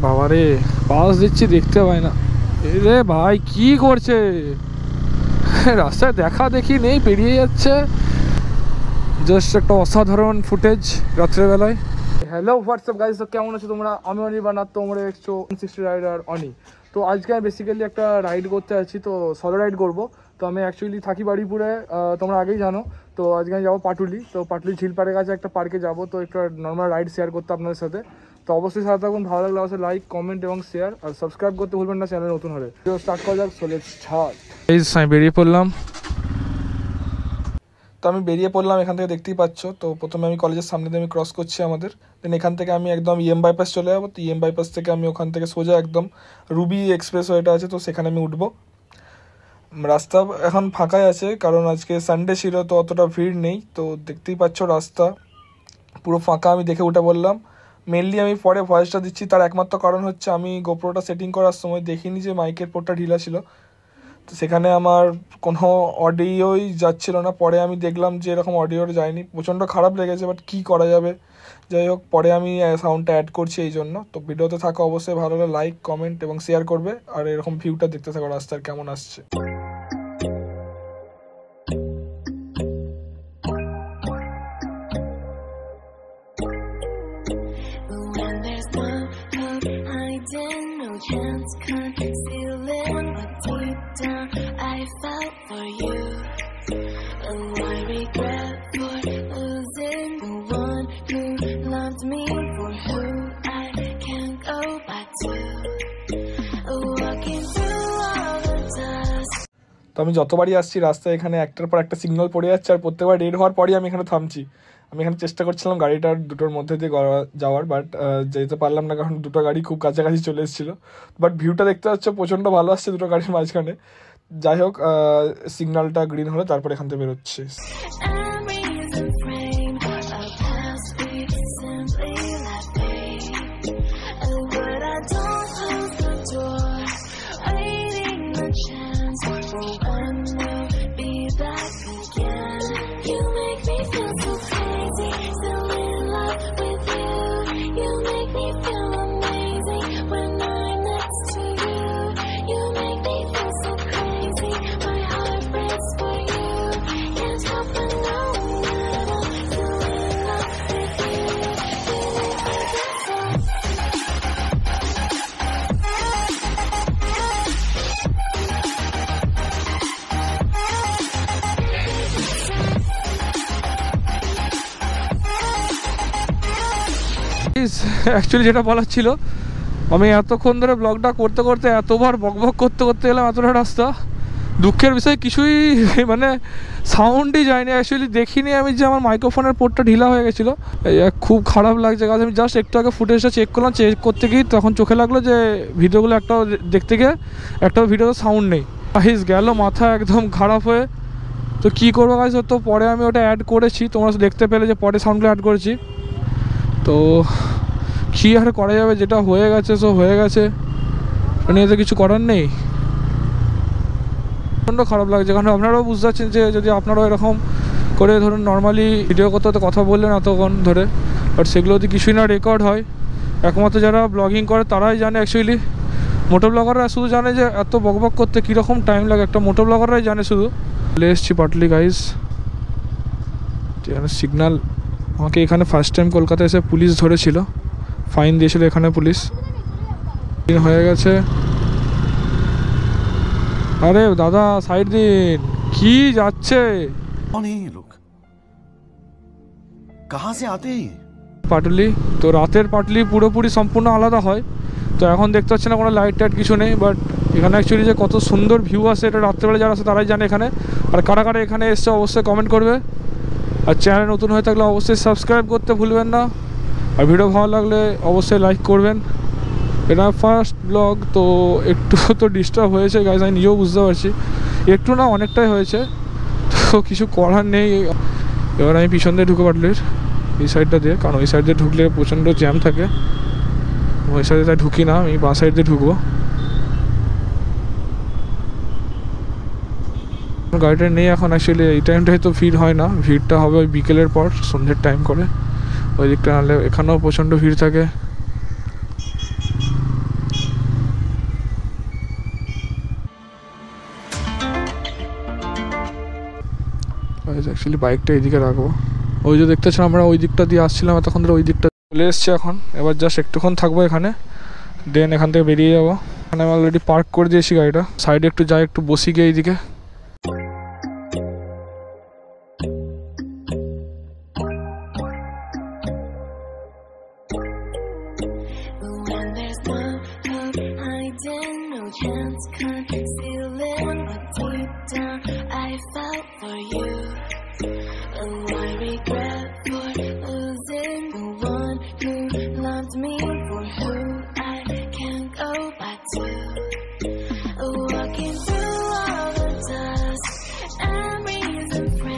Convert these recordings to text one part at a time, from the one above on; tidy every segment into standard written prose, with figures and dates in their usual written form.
বাবা রে, পাস দিচ্ছি দেখতে পাই না। রে ভাই কি করছে, রাস্তায় দেখা দেখি নেই, পেরিয়ে যাচ্ছে। জাস্ট একটা অসাধারণ ফুটেজ রাত্রেবেলায়। হ্যালো হোয়াটসঅ্যাপ গাইজ, তো কেমন আছো তোমরা? আমি অনির্বাণ, আর তোমরা দেখছো 160 রাইডার অনি। তো আজকে আমি বেসিক্যালি একটা রাইড করতে আছি, তো সলো রাইড করবো। তো আমি অ্যাকচুয়ালি থাকি বাড়িপুরে, তোমরা আগেই জানো। তো আজকে আমি যাবো পাটুলি। তো পাটুলি ঝিলপাড়ের কাছে একটা পার্কে যাবো, তো একটা নর্মাল রাইড শেয়ার করতে আপনাদের সাথে। তো অবশ্যই সাথে থাকুন, ভালো লাগলে অবশ্যই লাইক, কমেন্ট এবং শেয়ার, আর সাবস্ক্রাইব করতে ভুলবেন না চ্যানেল নতুন হলে। তো স্টার্ট করা যাক, সো লেটস স্টার্ট। আমি বেরিয়ে পড়লাম। তো আমি বেরিয়ে পড়লাম এখান থেকে, দেখতেই পাচ্ছ। তো প্রথমে আমি কলেজের সামনে দিয়ে আমি ক্রস করছি আমাদের, দেন এখান থেকে আমি একদম ইএম বাইপাস চলে যাবো। তো ইএম বাইপাস থেকে আমি ওখান থেকে সোজা একদম রুবি এক্সপ্রেস ওয়েটা আছে, তো সেখানে আমি উঠবো। রাস্তা এখন ফাঁকাই আছে, কারণ আজকে সানডে ছিল, তো অতটা ভিড় নেই। তো দেখতেই পাচ্ছ রাস্তা পুরো ফাঁকা, আমি দেখে উঠে বললাম। মেনলি আমি পরে ভয়েসটা দিচ্ছি, তার একমাত্র কারণ হচ্ছে আমি গোপ্রোটা সেটিং করার সময় দেখিনি যে মাইকের পোর্টটা ঢিলা ছিল। তো সেখানে আমার কোনো অডিওই যাচ্ছিল না। পরে আমি দেখলাম যে এরকম অডিওর যায়নি, প্রচণ্ড খারাপ লেগেছে, বাট কী করা যাবে। যাই হোক, পরে আমি সাউন্ডটা অ্যাড করছি এই জন্য। তো ভিডিওতে থাকা অবশ্যই ভালো হলে লাইক, কমেন্ট এবং শেয়ার করবে, আর এরকম ভিউটা দেখতে থাকো রাস্তার কেমন আসছে। তো আমি যতবারই আসছি রাস্তায় এখানে একটার পর একটা সিগন্যাল পড়ে যাচ্ছে, আর প্রত্যেকবার রেড হওয়ার পরই আমি এখানে থামছি। আমি এখানে চেষ্টা করছিলাম গাড়িটার দুটোর মধ্যে দিয়ে যাওয়ার, বাট যেতে পারলাম না, কারণ দুটো গাড়ি খুব কাছাকাছি চলে এসেছিলো। বাট ভিউটা দেখতে পাচ্ছ প্রচণ্ড ভালো আসছে দুটো গাড়ির মাঝখানে। যাই হোক, সিগন্যালটা গ্রিন হলে তারপর এখান থেকে বেরোচ্ছে। অ্যাকচুয়ালি যেটা বলার ছিল, আমি এতক্ষণ ধরে ব্লগটা করতে করতে এতবার বকবক করতে করতে এলাম এতটা রাস্তা। দুঃখের বিষয় কিছুই মানে সাউন্ডই যায়নি। অ্যাকচুয়ালি দেখিনি আমি যে আমার মাইক্রোফোনের পোর্টটা ঢিলা হয়ে গেছিলো। খুব খারাপ লাগছে, কারণ আমি জাস্ট একটু আগে ফুটেজটা চেক করলাম। চেক করতে গিয়ে তখন চোখে লাগলো যে ভিডিওগুলো একটাও দেখতে গিয়ে একটাও ভিডিওতে সাউন্ড নেই। গাইস গেল মাথা একদম খারাপ হয়ে। তো কী করবো গাইস, তো পরে আমি ওটা অ্যাড করেছি, তোমরা দেখতে পেলে যে পরে সাউন্ডগুলো অ্যাড করেছি। তো কী আর করা যাবে, যেটা হয়ে গেছে সো হয়ে গেছে, নিয়ে তো কিছু করার নেই। প্রচণ্ড খারাপ লাগছে, কারণ আপনারাও বুঝতে পারছেন যে যদি আপনারাও এরকম করে ধরুন নর্মালি ভিডিও করতে হতে কথা বললেন এতক্ষণ ধরে, বাট সেগুলো যদি কিছুই না রেকর্ড হয়, একমাত্র যারা ব্লগিং করে তারাই জানে। অ্যাকচুয়ালি মোটো ব্লগাররা শুধু জানে যে এত বকবক করতে কীরকম টাইম লাগে, একটা মোটো ব্লগাররাই জানে শুধু। চলে এসছি পাটলি গাইজ, যেখানে সিগন্যাল। আমাকে এখানে ফার্স্ট টাইম কলকাতায় এসে পুলিশ ধরেছিল, ফাইন দিয়েছিল এখানে পুলিশ। হয়ে গেছে। আরে দাদা সাইড দিন, কি যাচ্ছে পাটুলি। তো রাতের পাটুলি পুরোপুরি সম্পূর্ণ আলাদা হয়। তো এখন দেখতে পাচ্ছি না কোনো লাইট টাইট কিছু নেই, বাট এখানে অ্যাকচুয়ালি যে কত সুন্দর ভিউ আসে এটা রাত্রেবেলা যারা আছে তারাই জানে এখানে। আর কারা কারা এখানে এসছে অবশ্যই কমেন্ট করবে, আর চ্যানেল নতুন হয়ে থাকলে অবশ্যই সাবস্ক্রাইব করতে ভুলবেন না, আর ভিডিও ভালো লাগলে অবশ্যই লাইক করবেন। এটা ফার্স্ট ব্লগ, তো একটু তো ডিস্টার্ব হয়েছে গাইজ, আমি নিজেও বুঝতে পারছি। একটু না অনেকটাই হয়েছে, তো কিছু করার নেই। এবার আমি পিছন দিয়ে ঢুকে পাটলির এই সাইডটা দিয়ে, কারণ ওই সাইড দিয়ে ঢুকলে প্রচণ্ড জ্যাম থাকে। ওই সাইডে তাই ঢুকি না, আমি বাঁ সাইড দিয়ে ঢুকবো। গাড়িটা নেই এখন। অ্যাকচুয়ালি এই টাইমটায় তো ভিড় হয় না, ভিড়টা হবে ওই বিকেলের পর, সন্ধ্যের টাইম করে। ওই দিকটা, নাহলে এখানেও প্রচণ্ড ভিড় থাকে। অ্যাকচুয়ালি বাইকটা এইদিকে রাখবো। ওই যে দেখতেছেন আমরা ওই দিকটা দিয়ে আসছিলাম এতক্ষণ ধরে, ওই দিকটা চলে এসছে এখন। এবার জাস্ট একটুক্ষণ থাকবো এখানে, দেন এখান থেকে বেরিয়ে যাবো। এখানে আমি অলরেডি পার্ক করে দিয়েছি গাড়িটা, সাইডে একটু যাই, একটু বসি গিয়ে এইদিকে।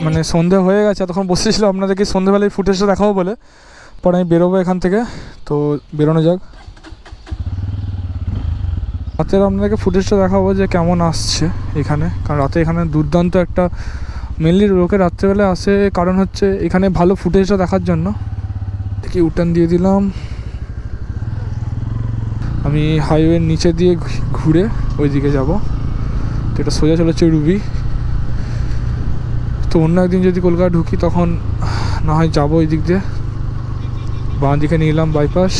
মানে সন্ধে হয়ে গেছে, তখন বসেছিলাম আপনাদেরকে সন্ধেবেলায় ফুটেজটা দেখাবো বলে, পরে আমি বেরোবো এখান থেকে। তো বেরোনো যাক, রাতের আপনাদেরকে ফুটেজটা দেখাবো যে কেমন আসছে এখানে। কারণ রাতে এখানে দুর্দান্ত একটা, মেনলি লোকে রাত্রেবেলা আসে কারণ হচ্ছে এখানে ভালো ফুটেজটা দেখার জন্য। দেখি উটান দিয়ে দিলাম, আমি হাইওয়ের নিচে দিয়ে ঘুরে ওই দিকে যাবো। তো এটা সোজা চলেছে রুবি। তো অন্য একদিন যদি কলকাতা ঢুকি তখন না হয় যাবো ওই দিক দিয়ে। বাঁ দিকে নিলাম বাইপাস,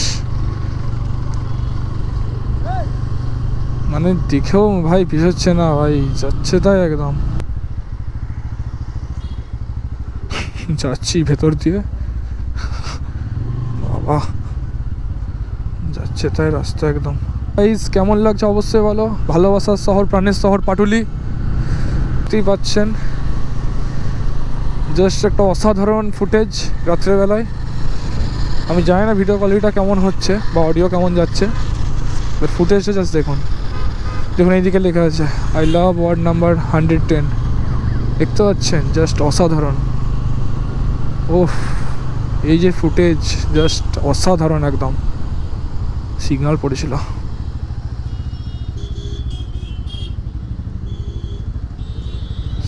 মানে দেখেও ভাই পিছোচ্ছে না ভাই, যাচ্ছে তাই একদম যাচ্ছি ভেতর দিয়ে, বাবা যাচ্ছে তাই রাস্তা একদম। গাইস কেমন লাগছে অবশ্যই বলো। ভালোবাসার শহর, প্রাণের শহর পাটুলি, দেখতেই পাচ্ছেন জাস্ট একটা অসাধারণ ফুটেজ রাত্রেবেলায়। আমি জানি না ভিডিও কোয়ালিটিটা কেমন হচ্ছে বা অডিও কেমন যাচ্ছে, বাট ফুটেজটা জাস্ট দেখুন। দেখুন এইদিকে লেখা আছে আই লাভ ওয়ার্ড নাম্বার 110, দেখতে পাচ্ছেন জাস্ট অসাধারণ। ওহ এই যে ফুটেজ জাস্ট অসাধারণ একদম। সিগন্যাল পড়েছিল,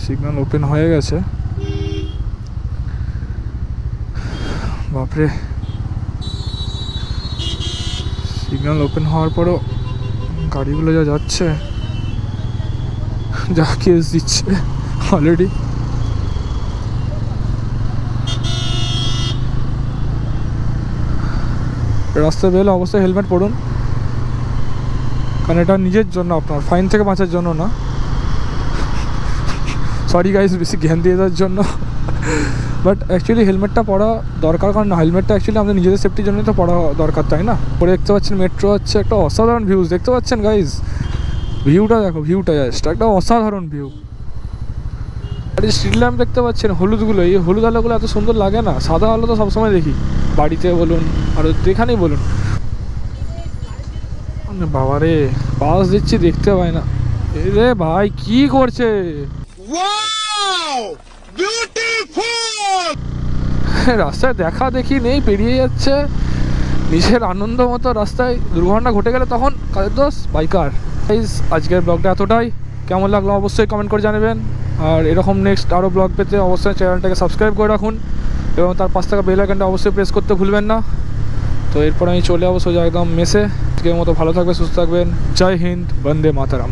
সিগন্যাল ওপেন হয়ে গেছে। বাপরে, সিগন্যাল ওপেন হওয়ার পরও গাড়িগুলো যা যাচ্ছে, যা কেস দিচ্ছে অলরেডি। রাস্তায় বেরোলে অবশ্যই হেলমেট পরুন, কারণ এটা নিজের জন্য, আপনার ফাইন থেকে বাঁচার জন্য না। সরি গাইস বেশি জ্ঞান দিয়ে দেওয়ার জন্য, বাট অ্যাকচুয়ালি হেলমেটটা পরা দরকার। কারণ হেলমেটটা অ্যাকচুয়ালি আমাদের নিজেদের সেফটির জন্যই তো পরা দরকার, তাই না? পরে দেখতে পাচ্ছেন মেট্রো হচ্ছে, একটা অসাধারণ ভিউজ দেখতে পাচ্ছেন গাইস। ভিউটা দেখো, ভিউটা জাস্ট একটা অসাধারণ ভিউ। আর এই স্ট্রিট ল্যাম্প দেখতে পাচ্ছেন হলুদগুলো, এই হলুদ আলোগুলো এত সুন্দর লাগে না? সাদা আলো তো সবসময় দেখি, বাড়িতে বলুন আর যেখানেই বলুন। বাবারে পাস দিচ্ছি দেখতে পাই না, রে ভাই কি করছে? রাস্তায় দেখা দেখি নেই, পেরিয়ে যাচ্ছে নিজের আনন্দ মতো। রাস্তায় দুর্ঘটনা ঘটে গেলে তখন কাদের দোষ? বাইকার। আজকের ব্লগটা এতটাই, কেমন লাগলো অবশ্যই কমেন্ট করে জানাবেন। আর এরকম নেক্সট আরও ব্লগ পেতে অবশ্যই চ্যানেলটাকে সাবস্ক্রাইব করে রাখুন এবং তার পাশ থাকা বেল আইকনটা অবশ্যই প্রেস করতে ভুলবেন না। তো এরপর আমি চলে যাবো সোজা একদম মেসে। আজকের মতো ভালো থাকবেন, সুস্থ থাকবেন। জয় হিন্দ, বন্দে মাতারাম।